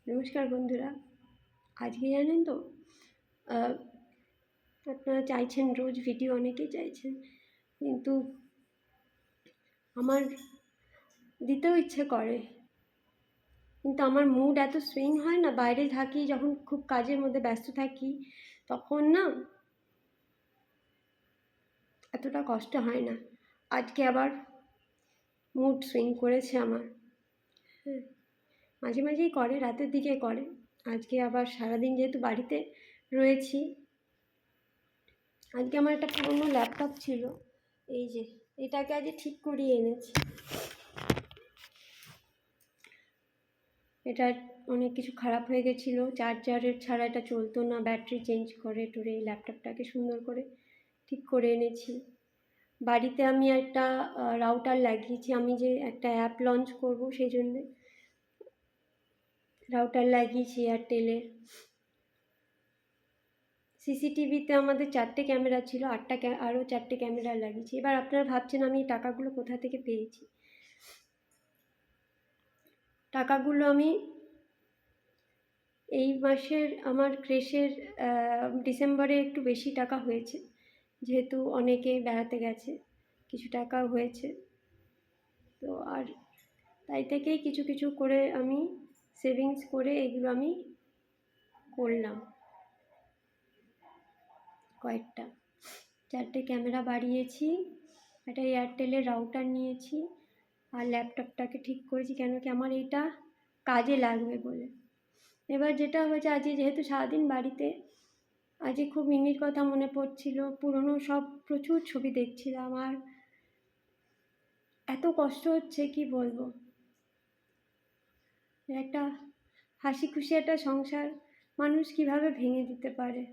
নমস্কার বন্ধুরা। আজকে জানেন তো আপনারা চাইছেন রোজ ভিডিও, অনেকেই চাইছেন, কিন্তু আমার দিতেও ইচ্ছে করে, কিন্তু আমার মুড এত সুইং হয় না। বাইরে থাকি যখন, খুব কাজের মধ্যে ব্যস্ত থাকি, তখন না এতটা কষ্ট হয় না। আজকে আবার মুড সুইং করেছে আমার। হ্যাঁ, মাঝে মাঝেই করে, রাতের দিকে করে। আজকে আবার সারাদিন যেহেতু বাড়িতে রয়েছি, আজকে আমার একটা পুরোনো ল্যাপটপ ছিল, এই যে এটাকে আজকে ঠিক করিয়ে এনেছি। এটা অনেক কিছু খারাপ হয়ে গেছিলো, চার্জারের ছাড়া এটা চলতো না, ব্যাটারি চেঞ্জ করে টরে এই ল্যাপটপটাকে সুন্দর করে ঠিক করে এনেছি। বাড়িতে আমি একটা রাউটার লাগিয়েছি, আমি যে একটা অ্যাপ লঞ্চ করব সেই জন্যে রাউটার লাগিয়েছি এয়ারটেলের। সিসিটিভিতে আমাদের 4টে ক্যামেরা ছিল, আরও 4টে ক্যামেরা লাগিয়েছি। এবার আপনারা ভাবছেন আমি এই টাকাগুলো কোথা থেকে পেয়েছি। টাকাগুলো আমি এই মাসের আমার ক্রেশের ডিসেম্বরে একটু বেশি টাকা হয়েছে, যেহেতু অনেকে বেড়াতে গেছে, কিছু টাকা হয়েছে। তো আর তাই থেকেই কিছু কিছু করে আমি সেভিংস করে এগুলো আমি করলাম। কয়েকটা 4টে ক্যামেরা বাড়িয়েছি, একটা এয়ারটেলের রাউটার নিয়েছি, আর ল্যাপটপটাকে ঠিক করেছি কেন কি আমার এটা কাজে লাগবে বলে। এবার যেটা হয়েছে, আজকে যেহেতু সারাদিন বাড়িতে, আজকে খুব মিমির কথা মনে পড়ছিল, পুরনো সব প্রচুর ছবি দেখছিলাম, আর এত কষ্ট হচ্ছে কি বলবো। একটা হাসি খুশি একটা সংসার মানুষ কিভাবে ভেঙে দিতে পারে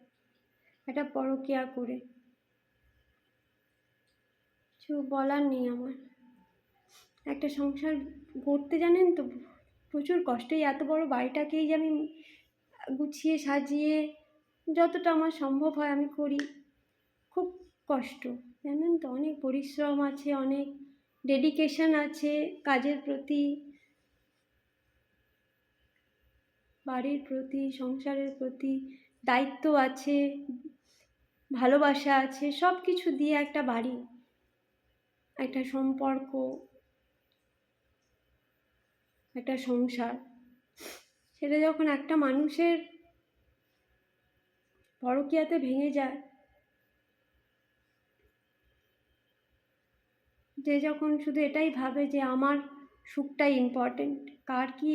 একটা পরকীয়া করে, কিছু বলার নেই আমার। একটা সংসার গড়তে জানেন তো প্রচুর কষ্ট। এত বড় বাড়িটাকেই যে আমি গুছিয়ে সাজিয়ে যতটা আমার সম্ভব হয় আমি করি, খুব কষ্ট জানেন তো। অনেক পরিশ্রম আছে, অনেক ডেডিকেশন আছে কাজের প্রতি, বাড়ির প্রতি, সংসারের প্রতি দায়িত্ব আছে, ভালোবাসা আছে, সব কিছু দিয়ে একটা বাড়ি, একটা সম্পর্ক, একটা সংসার, সেটা যখন একটা মানুষের পরকীয়াতে ভেঙে যায়, যে যখন শুধু এটাই ভাবে যে আমার সুখটাই ইম্পর্টেন্ট, কার কি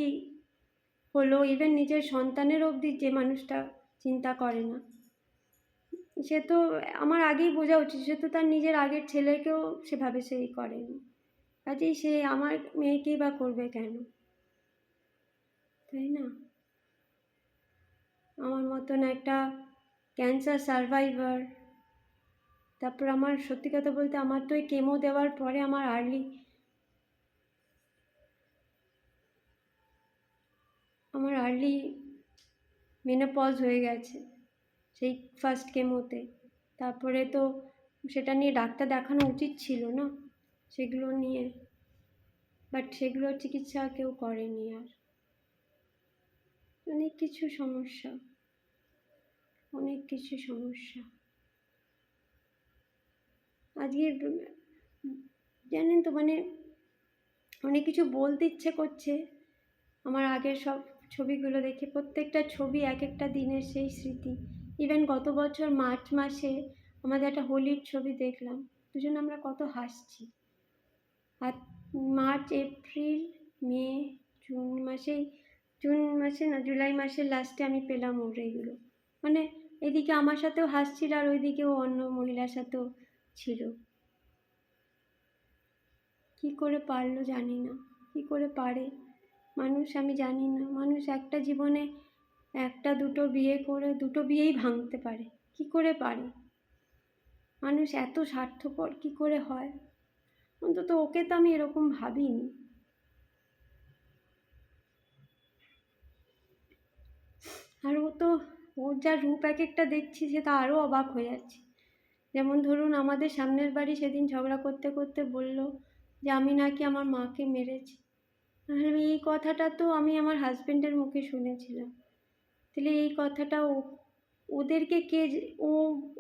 হলো, ইভেন নিজের সন্তানের অবধি যে মানুষটা চিন্তা করে না, সে তো আমার আগেই বোঝা উচিত, সে তো তার নিজের আগের ছেলেকেও সেভাবে সেই করেনি, কাজেই সে আমার মেয়েকেই বা করবে কেন, তাই না? আমার মতন একটা ক্যান্সার সারভাইভার, তারপর আমার সত্যি কথা বলতে আমার তো এই কেমো দেওয়ার পরে আমার আর্লি মেনোপজ হয়ে গেছে সেই ফার্স্ট কেমোতে। তারপরে তো সেটা নিয়ে ডাক্তার দেখানো উচিত ছিল না, সেগুলো নিয়ে, বাট সেগুলোর চিকিৎসা কেউ করেনি। আর অনেক কিছু সমস্যা, অনেক কিছু সমস্যা। আজকে জানেন তো মানে অনেক কিছু বলতে ইচ্ছে করছে। আমার আগের সব ছবিগুলো দেখে, প্রত্যেকটা ছবি এক একটা দিনের সেই স্মৃতি। ইভেন গত বছর মার্চ মাসে আমাদের একটা হোলির ছবি দেখলাম, দুজন আমরা কত হাসছি। আর মার্চ, এপ্রিল, মে, জুন মাসে না, জুলাই মাসের লাস্টে আমি পেলাম ওর এইগুলো। মানে এদিকে আমার সাথেও হাসছিল, আর ওইদিকেও অন্য মহিলার সাথেও ছিল। কি করে পারলো জানি না, কি করে পারে মানুষ, আমি জানি না। মানুষ একটা জীবনে একটা দুটো বিয়ে করে দুটো বিয়েই ভাঙতে পারে, কি করে পারে? মানুষ এত স্বার্থপর কি করে হয়? অন্তত ওকে তো আমি এরকম ভাবিনি। আর ওর যা রূপ এক একটা দেখছি, সেটা আরও অবাক হয়ে যাচ্ছে। যেমন ধরুন আমাদের সামনের বাড়ি সেদিন ঝগড়া করতে করতে বলল যে আমি নাকি আমার মাকে মেরেছি। আর আমি এই কথাটা তো আমি আমার হাজবেন্ডের মুখে শুনেছিলাম। তাহলে এই কথাটা ওদেরকে কে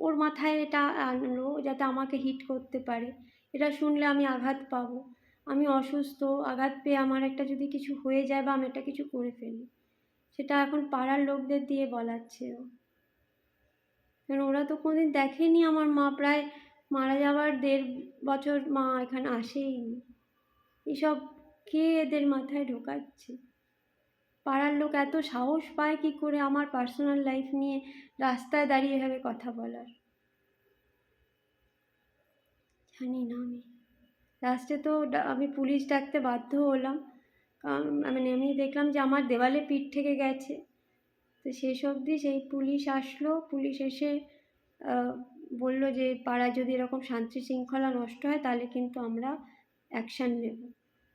ওর মাথায় এটা আনলো যাতে আমাকে হিট করতে পারে? এটা শুনলে আমি আঘাত পাবো, আমি অসুস্থ, আঘাত পেয়ে আমার একটা যদি কিছু হয়ে যায় বা আমি একটা কিছু করে ফেলি, সেটা এখন পাড়ার লোকদের দিয়ে বলাচ্ছে ও। কারণ ওরা তো কোনোদিন দেখেনি আমার মা প্রায় মারা যাওয়ার 1.5 বছর মা এখানে আসেইনি। এসব কে এদের মাথায় ঢোকাচ্ছে? পাড়ার লোক এত সাহস পায় কি করে আমার পার্সোনাল লাইফ নিয়ে রাস্তায় দাঁড়িয়ে এভাবে কথা বলার? জানি না। আমি লাস্টে তো আমি পুলিশ ডাকতে বাধ্য হলাম, কারণ মানে আমি দেখলাম যে আমার দেওয়ালে পিঠ থেকে গেছে। তো শেষ অবধি সেই পুলিশ আসলো, পুলিশ এসে বলল যে পাড়ায় যদি এরকম শান্তি শৃঙ্খলা নষ্ট হয় তাহলে কিন্তু আমরা অ্যাকশান নেব।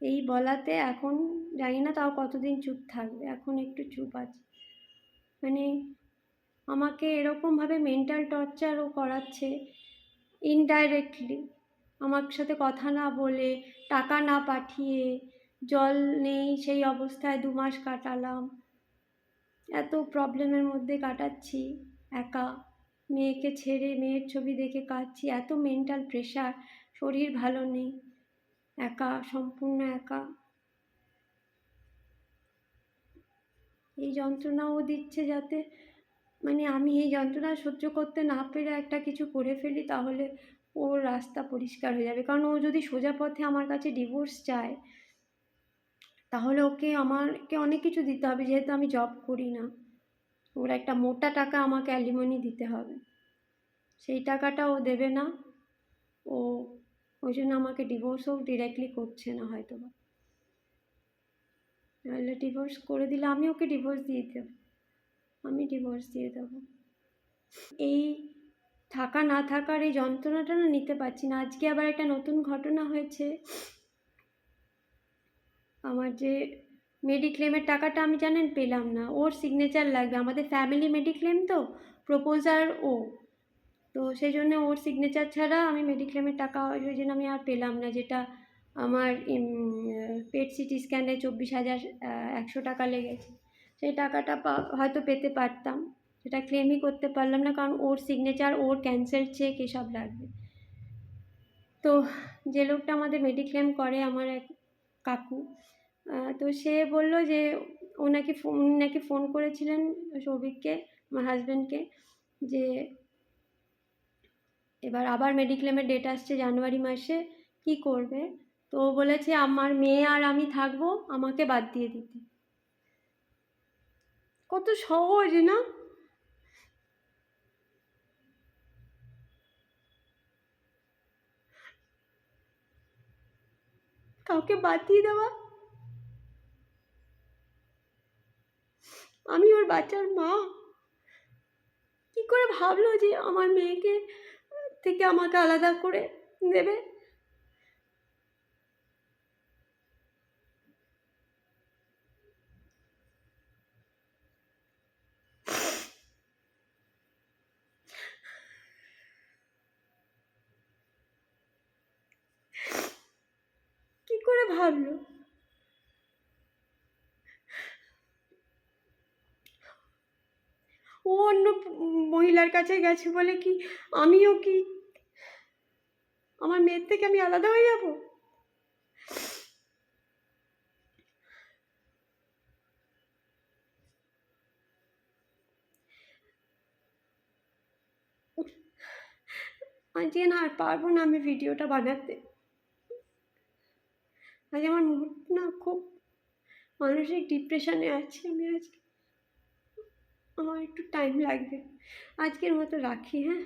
এই বলাতে এখন জানি না তাও কতদিন চুপ থাকবে, এখন একটু চুপ আছে। মানে আমাকে এরকমভাবে মেন্টাল টর্চারও করাচ্ছে ইনডাইরেক্টলি, আমার সাথে কথা না বলে, টাকা না পাঠিয়ে, জল নেই সেই অবস্থায় 2 মাস কাটালাম। এত প্রবলেমের মধ্যে কাটাচ্ছি একা, মেয়েকে ছেড়ে মেয়ের ছবি দেখে কাঁদছি, এত মেন্টাল প্রেশার, শরীর ভালো নেই, একা, সম্পূর্ণ একা। এই যন্ত্রণাও দিচ্ছে যাতে মানে আমি এই যন্ত্রণা সহ্য করতে না পেরে একটা কিছু করে ফেলি, তাহলে ওর রাস্তা পরিষ্কার হয়ে যাবে। কারণ ও যদি সোজা পথে আমার কাছে ডিভোর্স চায় তাহলে আমাকে অনেক কিছু দিতে হবে, যেহেতু আমি জব করি না। ওর একটা মোটা টাকা আমাকে অ্যালিমনি দিতে হবে, সেই টাকাটা ও দেবে না। ও ওই জন্য আমাকে ডিভোর্সও ডিরেক্টলি করছে না হয়তো বা, নাহলে ডিভোর্স করে দিলে আমি ওকে ডিভোর্স দিয়ে দেবো, আমি ডিভোর্স দিয়ে দেবো। এই থাকা না থাকার এই যন্ত্রণাটা না নিতে পারছি না। আজকে আবার একটা নতুন ঘটনা হয়েছে। আমার যে মেডিক্লেমের টাকাটা আমি জানেন পেলাম না, ওর সিগনেচার লাগবে, আমাদের ফ্যামিলি মেডিক্লেম তো, প্রপোজার ও, তো সেই জন্য ওর সিগনেচার ছাড়া আমি মেডিক্লেমের টাকা ওই জন্য আমি আর পেলাম না। যেটা আমার পেট সিটি স্ক্যানে 24,100 টাকা লেগেছে, সেই টাকাটা হয়তো পেতে পারতাম, সেটা ক্লেমই করতে পারলাম না, কারণ ওর সিগনেচার, ওর ক্যান্সেল চেক এসব লাগবে। তো যে লোকটা আমাদের মেডিক্লেম করে, আমার এক কাকু, তো সে বলল যে উনি নাকি ফোন করেছিলেন সৌভিককে, আমার হাজব্যান্ডকে, যে এবার আবার মেডিক্লেমের ডেট আসছে জানুয়ারি মাসে, কি করবে? তো ও বলেছে আমার মেয়ে আর আমি থাকবো, আমাকে বাদ দিয়ে দিতে। কত সহজ না? কাউকে বাদ দিয়ে দেওয়া। আমি ওর বাচ্চার মা, কি করে ভাবলো যে আমার মেয়েকে থেকে আমাকে আলাদা করে দেবে? কি করে ভাবলো? ও অন্য মহিলার কাছে গেছে বলে কি আমিও কি আমার মেয়ের থেকে আমি আলাদা হয়ে যাব? আজকে না আর পারবো না আমি ভিডিওটা বানাতে। আজ আমার মুড না খুব মানসিক ডিপ্রেশনে আছি আমি আজকে, আমার একটু টাইম লাগবে। আজকের মতো রাখি, হ্যাঁ।